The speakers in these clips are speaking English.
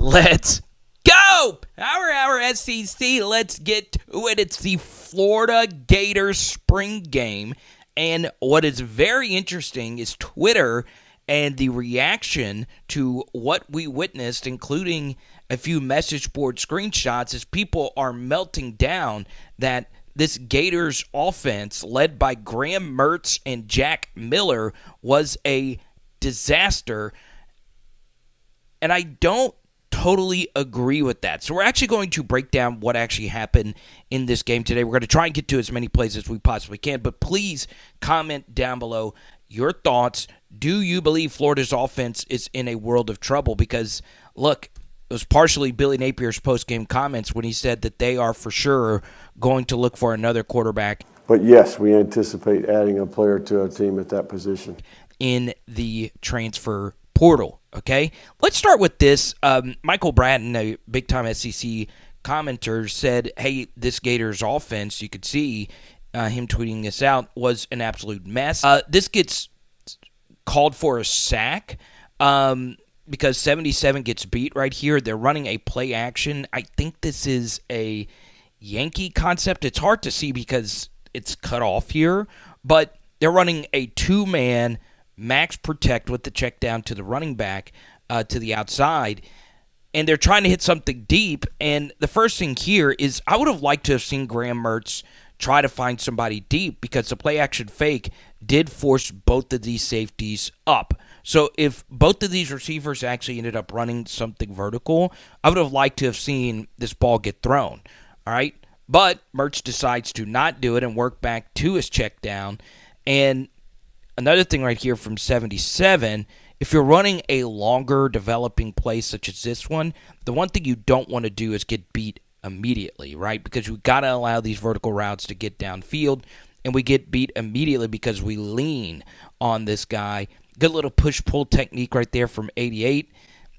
Let's go! Our SEC, let's get to it. It's the Florida Gators spring game. And what is very interesting is Twitter and the reaction to what we witnessed, including a few message board screenshots, as people are melting down that this Gators offense, led by Graham Mertz and Jack Miller, was a disaster. And I don't totally agree with that. So we're actually going to break down what actually happened in this game today. We're going to try and get to as many plays as we possibly can, but please comment down below your thoughts. Do you believe Florida's offense is in a world of trouble? Because, look, it was partially Billy Napier's post-game comments when he said that they are for sure going to look for another quarterback. But yes, we anticipate adding a player to our team at that position In the transfer portal, okay? Let's start with this. Michael Bratton, a big-time SEC commenter, said, hey, this Gators offense, you could see him tweeting this out, was an absolute mess. This gets called for a sack because 77 gets beat right here. They're running a play action. I think this is a Yankee concept. It's hard to see because it's cut off here, but they're running a two-man max protect with the check down to the running back to the outside, and they're trying to hit something deep. And the first thing here is I would have liked to have seen Graham Mertz try to find somebody deep because the play-action fake did force both of these safeties up. So if both of these receivers actually ended up running something vertical, I would have liked to have seen this ball get thrown, all right? But Mertz decides to not do it and work back to his check down. And another thing right here from 77, if you're running a longer developing play such as this one, the one thing you don't want to do is get beat immediately, right? Because we've got to allow these vertical routes to get downfield, and we get beat immediately because we lean on this guy. Good little push-pull technique right there from 88.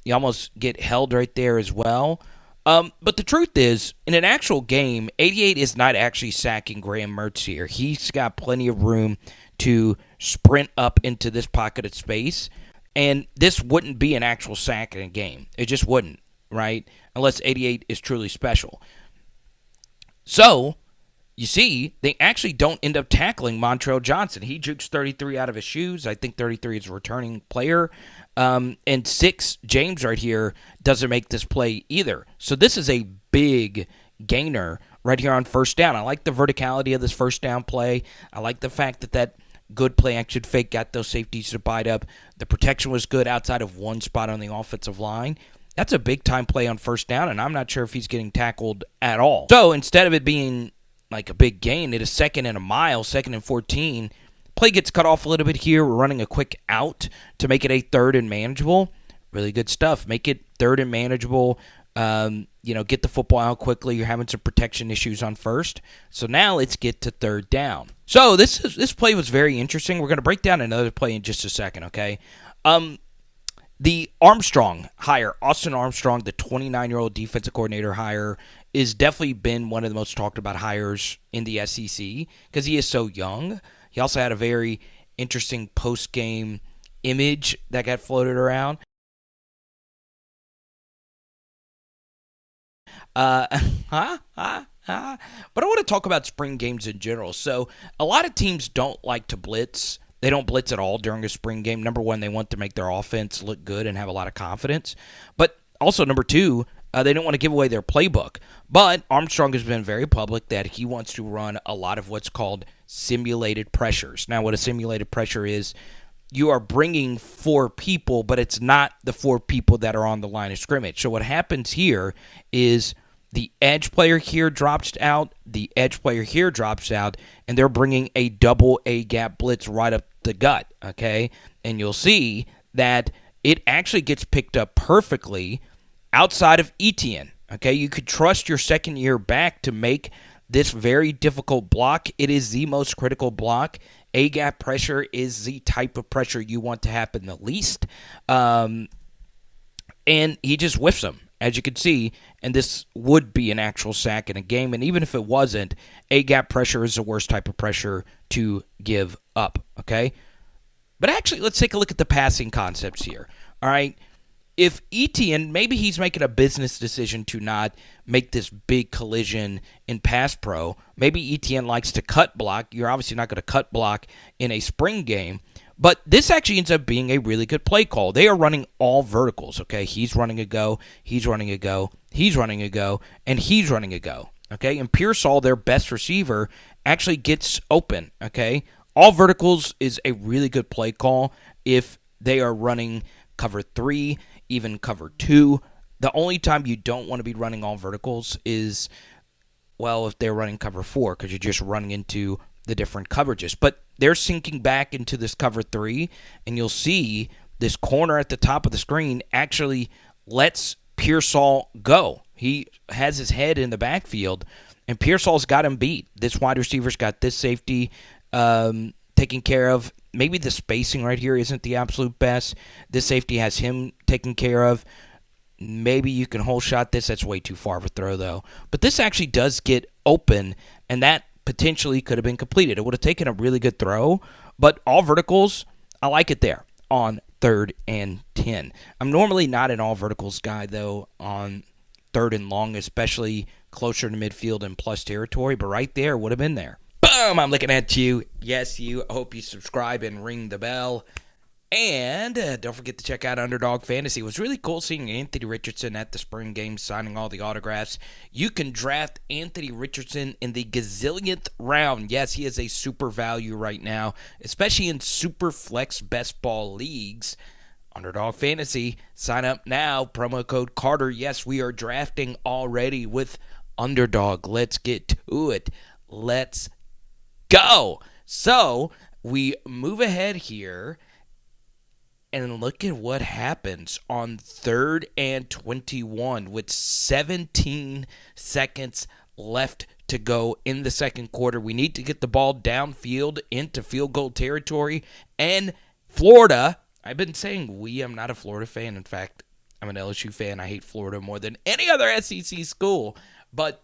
You almost get held right there as well. But the truth is, in an actual game, 88 is not actually sacking Graham Mertz here. He's got plenty of room to sprint up into this pocket of space, and this wouldn't be an actual sack in a game. It just wouldn't, right? Unless 88 is truly special. So, you see, they actually don't end up tackling Montrell Johnson. He jukes 33 out of his shoes. I think 33 is a returning player. And 6, James right here, doesn't make this play either. So this is a big gainer right here on first down. I like the verticality of this first down play. I like the fact that that good play action fake got those safeties to bite up. The protection was good outside of one spot on the offensive line. That's a big-time play on first down, and I'm not sure if he's getting tackled at all. So instead of it being like a big gain, it is 2nd and a mile, 2nd and 14. Play gets cut off a little bit here. We're running a quick out to make it a 3rd and manageable. Really good stuff. Make it 3rd and manageable. Get the football out quickly. You're having some protection issues on first. So now let's get to 3rd down. So this play was very interesting. We're going to break down another play in just a second, okay? The Armstrong hire, Austin Armstrong, the 29-year-old defensive coordinator hire, is definitely been one of the most talked about hires in the SEC because he is so young. He also had a very interesting post-game image that got floated around. But I want to talk about spring games in general. So a lot of teams don't like to blitz. They don't blitz at all during a spring game. Number one, they want to make their offense look good and have a lot of confidence. But also, number two, they don't want to give away their playbook. But Armstrong has been very public that he wants to run a lot of what's called simulated pressures. Now, what a simulated pressure is, you are bringing 4 people, but it's not the 4 people that are on the line of scrimmage. So what happens here is the edge player here drops out, the edge player here drops out, and they're bringing a double A-gap blitz right up the gut, okay? And you'll see that it actually gets picked up perfectly outside of Etienne, okay? You could trust your second-year back to make this very difficult block. It is the most critical block. A-gap pressure is the type of pressure you want to happen the least. And he just whiffs them, as you can see, and this would be an actual sack in a game. And even if it wasn't, A-gap pressure is the worst type of pressure to give up, okay? But actually, let's take a look at the passing concepts here, all right? if Etienne, maybe he's making a business decision to not make this big collision in pass pro. Maybe Etienne likes to cut block. You're obviously not going to cut block in a spring game. But this actually ends up being a really good play call. They are running all verticals, okay? He's running a go, he's running a go, he's running a go, and he's running a go, okay? And Pearsall, their best receiver, actually gets open, okay? All verticals is a really good play call if they are running cover 3, even cover 2. The only time you don't want to be running all verticals is, well, if they're running cover 4, because you're just running into the different coverages. But they're sinking back into this cover 3, and you'll see this corner at the top of the screen actually lets Pearsall go. He has his head in the backfield, and Pearsall's got him beat. This wide receiver's got this safety taken care of. Maybe the spacing right here isn't the absolute best. This safety has him taken care of. Maybe you can hole shot this. That's way too far of a throw, though. But this actually does get open, and that potentially could have been completed. It would have taken a really good throw, but all verticals, I like it there on 3rd and 10. I'm normally not an all verticals guy, though, on 3rd and long, especially closer to midfield and plus territory, but right there would have been there. Boom! I'm looking at you. Yes, you. I hope you subscribe and ring the bell. And don't forget to check out Underdog Fantasy. It was really cool seeing Anthony Richardson at the spring game signing all the autographs. You can draft Anthony Richardson in the gazillionth round. Yes, he is a super value right now, especially in super flex best ball leagues. Underdog Fantasy. Sign up now. Promo code Carter. Yes, we are drafting already with Underdog. Let's get to it. Let's go. So we move ahead here. And look at what happens on 3rd and 21 with 17 seconds left to go in the second quarter. We need to get the ball downfield into field goal territory. And Florida, I've been saying I'm not a Florida fan. In fact, I'm an LSU fan. I hate Florida more than any other SEC school. But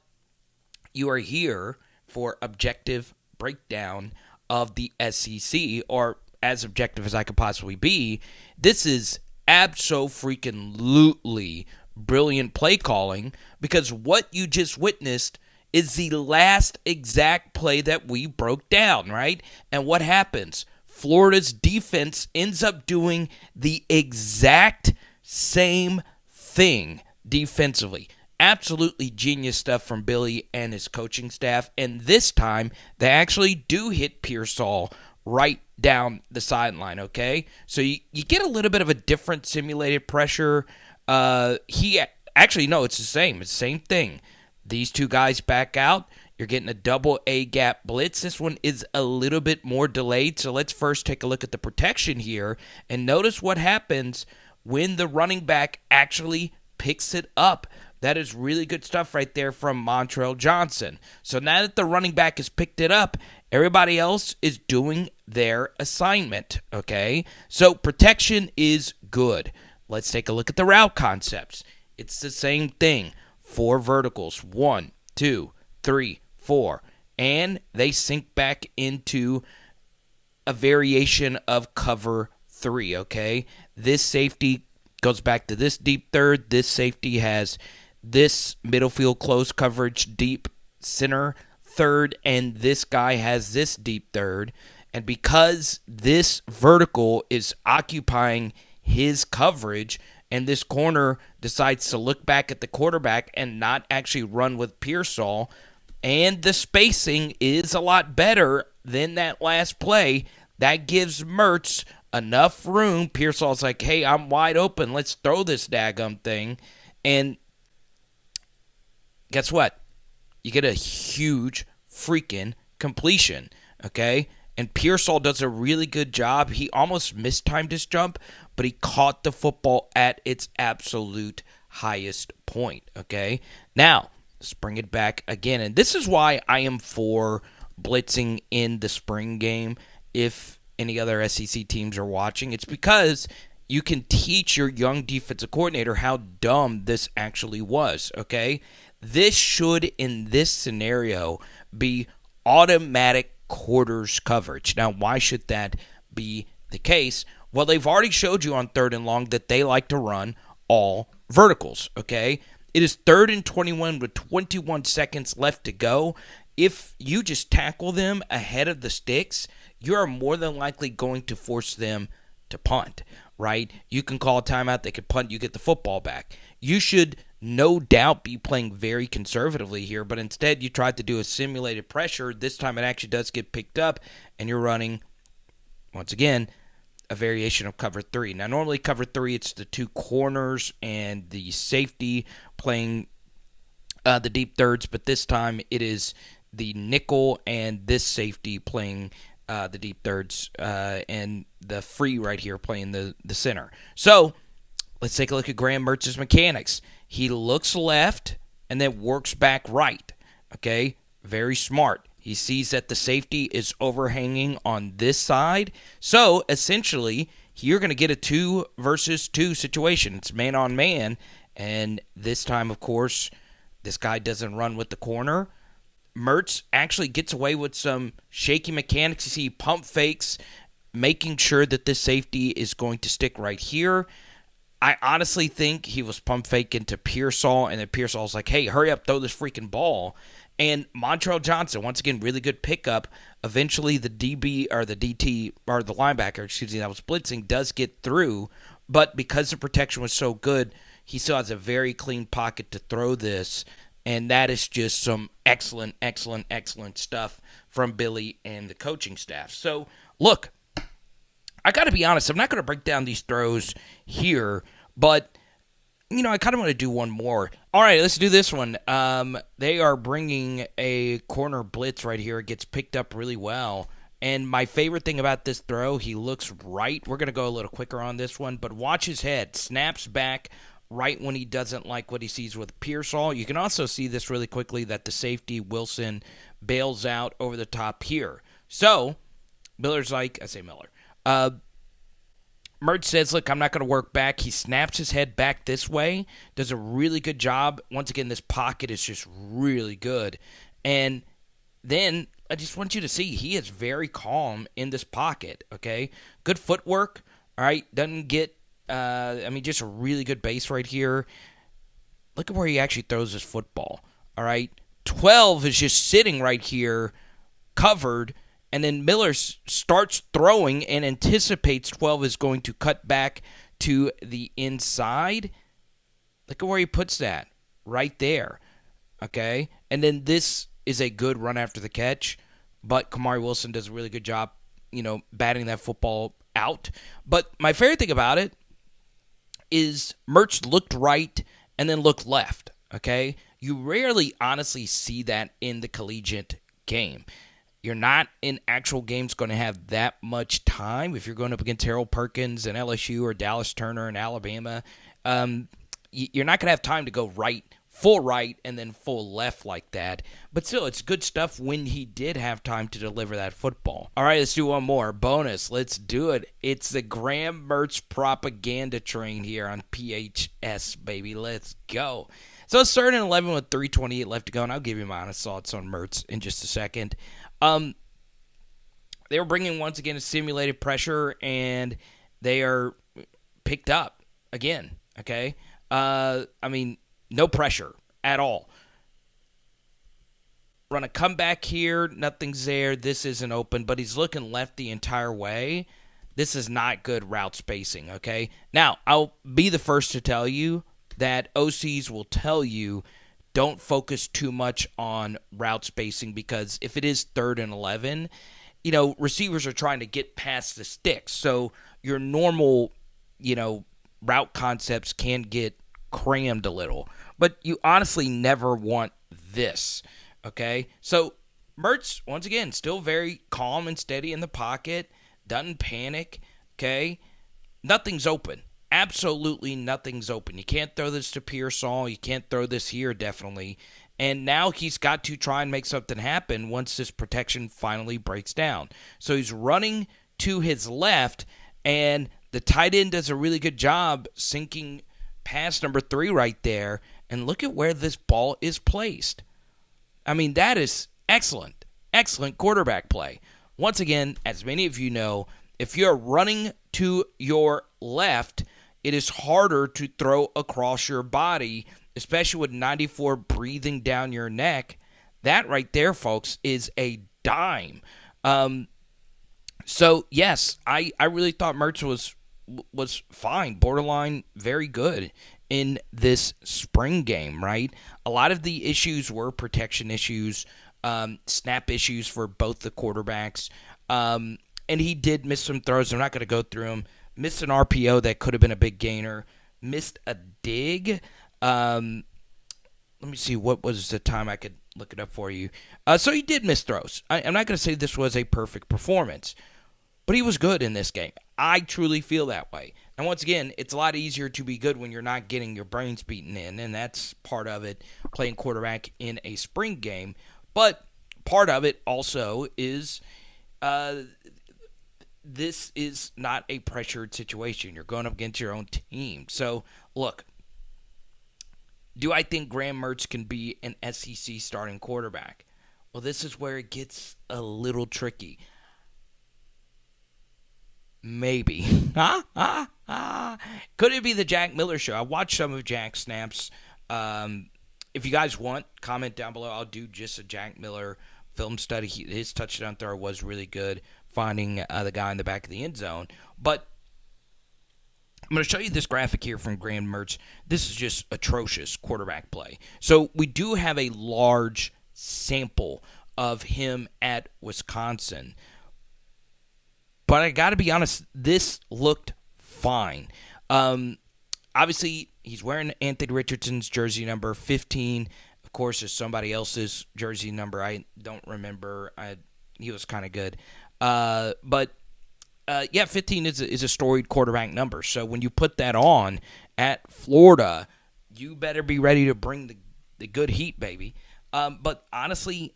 you are here for objective breakdown of the SEC, or as objective as I could possibly be. This is abso-freaking-lutely brilliant play calling, because what you just witnessed is the last exact play that we broke down, right? And what happens? Florida's defense ends up doing the exact same thing defensively. Absolutely genius stuff from Billy and his coaching staff. And this time, they actually do hit Pearsall right down the sideline, okay? So you get a little bit of a different simulated pressure. It's the same. It's the same thing. These two guys back out. You're getting a double A gap blitz. This one is a little bit more delayed. So let's first take a look at the protection here and notice what happens when the running back actually picks it up. That is really good stuff right there from Montrell Johnson. So now that the running back has picked it up, everybody else is doing their assignment, okay? So protection is good. Let's take a look at the route concepts. It's the same thing. 4 verticals. 1, 2, 3, 4. And they sink back into a variation of cover 3, okay? This safety goes back to this deep third. This safety has this middle field close coverage deep center third, and this guy has this deep third. And because this vertical is occupying his coverage, and this corner decides to look back at the quarterback and not actually run with Pearsall, and the spacing is a lot better than that last play, that gives Mertz enough room. Pearsall's like, hey, I'm wide open. Let's throw this daggum thing. And guess what? You get a huge freaking completion, okay? And Pearsall does a really good job. He almost mistimed his jump, but he caught the football at its absolute highest point, okay? Now, let's bring it back again. And this is why I am for blitzing in the spring game if any other SEC teams are watching. It's because you can teach your young defensive coordinator how dumb this actually was, okay? This should, in this scenario, be automatic quarters coverage. Now, why should that be the case? Well, they've already showed you on 3rd and long that they like to run all verticals, okay? It is 3rd and 21 with 21 seconds left to go. If you just tackle them ahead of the sticks, you are more than likely going to force them to punt, right? You can call a timeout, they could punt, you get the football back. You should no doubt be playing very conservatively here, but instead you tried to do a simulated pressure. This time it actually does get picked up, and you're running, once again, a variation of cover 3. Now, normally cover 3, it's the 2 corners and the safety playing the deep thirds, but this time it is the nickel and this safety playing the deep thirds, and the free right here playing the center. So let's take a look at Graham Mertz's mechanics. He looks left and then works back right. Okay, very smart. He sees that the safety is overhanging on this side. So essentially, you're going to get a 2 versus 2 situation. It's man on man, and this time, of course, this guy doesn't run with the corner. Mertz actually gets away with some shaky mechanics. You see pump fakes, making sure that this safety is going to stick right here. I honestly think he was pump faking to Pearsall, and then Pearsall's like, hey, hurry up, throw this freaking ball. And Montrell Johnson, once again, really good pickup. Eventually, the DB, or the DT, or the linebacker, that was blitzing, does get through. But because the protection was so good, he still has a very clean pocket to throw this. And that is just some excellent, excellent, excellent stuff from Billy and the coaching staff. So, look, I got to be honest, I'm not going to break down these throws here, but, I kind of want to do one more. All right, let's do this one. They are bringing a corner blitz right here. It gets picked up really well. And my favorite thing about this throw, he looks right. We're going to go a little quicker on this one, but watch his head. Snaps back right when he doesn't like what he sees with Pearsall. You can also see this really quickly that the safety, Wilson, bails out over the top here. So, Miller's like, I say Miller. Mertz says, look, I'm not going to work back. He snaps his head back this way, does a really good job. Once again, this pocket is just really good. And then I just want you to see he is very calm in this pocket, okay? Good footwork, all right? Doesn't get, just a really good base right here. Look at where he actually throws his football, all right? 12 is just sitting right here, covered, and then Miller starts throwing and anticipates 12 is going to cut back to the inside. Look at where he puts that, right there, okay? And then this is a good run after the catch, but Kamari Wilson does a really good job, batting that football out. But my favorite thing about it is Mertz looked right and then looked left, okay? You rarely honestly see that in the collegiate game. You're not in actual games going to have that much time. If you're going up against Harold Perkins and LSU or Dallas Turner and Alabama, you're not going to have time to go full right, and then full left like that. But still, it's good stuff when he did have time to deliver that football. All right, let's do one more. Bonus. Let's do it. It's the Graham Mertz propaganda train here on PHS, baby. Let's go. So it's 3rd and 11 with 3:28 left to go, and I'll give you my honest thoughts on Mertz in just a second. They were bringing, once again, a simulated pressure, and they are picked up again, okay? No pressure at all. Run a comeback here. Nothing's there. This isn't open, but he's looking left the entire way. This is not good route spacing, okay? Now, I'll be the first to tell you that OCs will tell you don't focus too much on route spacing, because if it is 3rd and 11, receivers are trying to get past the sticks. So your normal, route concepts can get crammed a little. But you honestly never want this, okay? So Mertz, once again, still very calm and steady in the pocket, doesn't panic, okay? Nothing's open. Absolutely nothing's open. You can't throw this to Pearsall. You can't throw this here, definitely. And now he's got to try and make something happen once this protection finally breaks down. So he's running to his left, and the tight end does a really good job sinking past number 3 right there. And look at where this ball is placed. That is excellent. Excellent quarterback play. Once again, as many of you know, if you're running to your left, it is harder to throw across your body, especially with 94 breathing down your neck. That right there, folks, is a dime. So, yes, I really thought Mertz was fine, borderline very good in this spring game, right? A lot of the issues were protection issues, snap issues for both the quarterbacks. And he did miss some throws. I'm not going to go through them. Missed an RPO that could have been a big gainer. Missed a dig. Let me see, what was the time? I could look it up for you. So he did miss throws. I'm not going to say this was a perfect performance, but he was good in this game. I truly feel that way. And once again, it's a lot easier to be good when you're not getting your brains beaten in, and that's part of it, playing quarterback in a spring game. But part of it also is this is not a pressured situation. You're going up against your own team. So, look, do I think Graham Mertz can be an SEC starting quarterback? Well, this is where it gets a little tricky. Maybe. Could it be the Jack Miller show? I watched some of Jack's snaps. If you guys want, comment down below. I'll do just a Jack Miller film study. His touchdown throw was really good, finding the guy in the back of the end zone. But I'm going to show you this graphic here from Graham Mertz. This is just atrocious quarterback play. So we do have a large sample of him at Wisconsin. But I got to be honest, this looked fine. Obviously, he's wearing Anthony Richardson's jersey number 15. Of course, there's somebody else's jersey number. I don't remember. He was kind of good. But 15 is a storied quarterback number. So when you put that on at Florida, you better be ready to bring the good heat, baby. But honestly,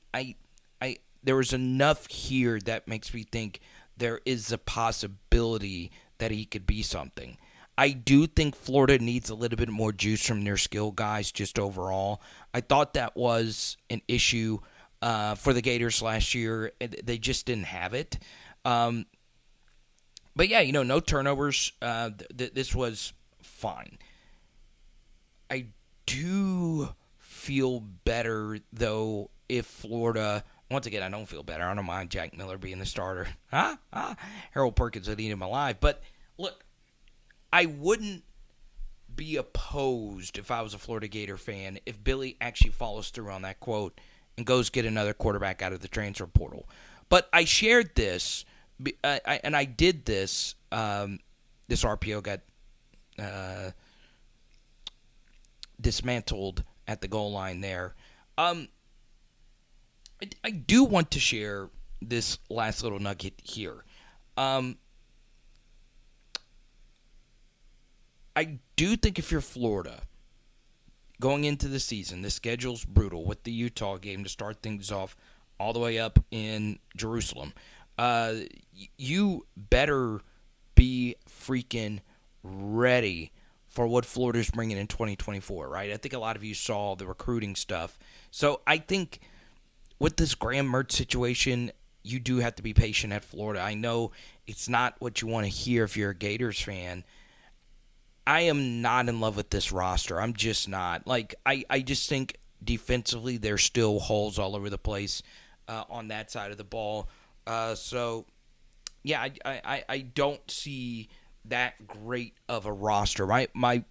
there was enough here that makes me think there is a possibility that he could be something. I do think Florida needs a little bit more juice from their skill guys just overall. I thought that was an issue for the Gators last year. They just didn't have it. But yeah, no turnovers. This was fine. I do feel better, though, if Florida... Once again, I don't feel better. I don't mind Jack Miller being the starter. Harold Perkins would eat him alive. But, look, I wouldn't be opposed if I was a Florida Gator fan if Billy actually follows through on that quote and goes get another quarterback out of the transfer portal. But I shared this, and I did this. This RPO got dismantled at the goal line there. I do want to share this last little nugget here. I do think if you're Florida, going into the season, the schedule's brutal with the Utah game to start things off all the way up in Jerusalem. You better be freaking ready for what Florida's bringing in 2024, right? I think a lot of you saw the recruiting stuff. So I think with this Graham Mertz situation, you do have to be patient at Florida. I know it's not what you want to hear if you're a Gators fan. I am not in love with this roster. I'm just not. I just think defensively there's still holes all over the place on that side of the ball. So, yeah, I don't see that great of a roster. My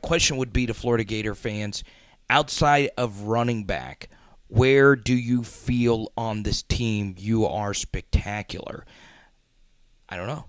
question would be to Florida Gator fans, outside of running back, where do you feel on this team you are spectacular? I don't know.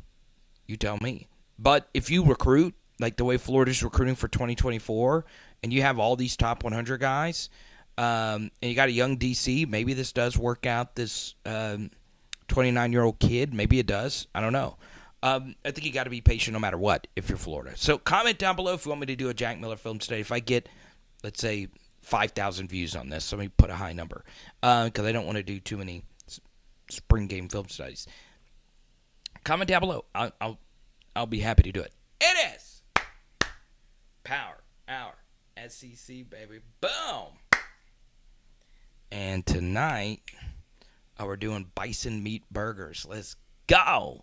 You tell me. But if you recruit like the way Florida's recruiting for 2024, and you have all these top 100 guys, and you got a young DC, maybe this does work out, this 29-year-old kid. Maybe it does. I don't know. I think you got to be patient no matter what if you're Florida. So comment down below if you want me to do a Jack Miller film study. If I get, let's say, 5,000 views on this. Let me put a high number because I don't want to do too many spring game film studies. Comment down below. I'll be happy to do it. It is Power Hour SEC, baby. Boom. And tonight we're doing bison meat burgers. Let's go.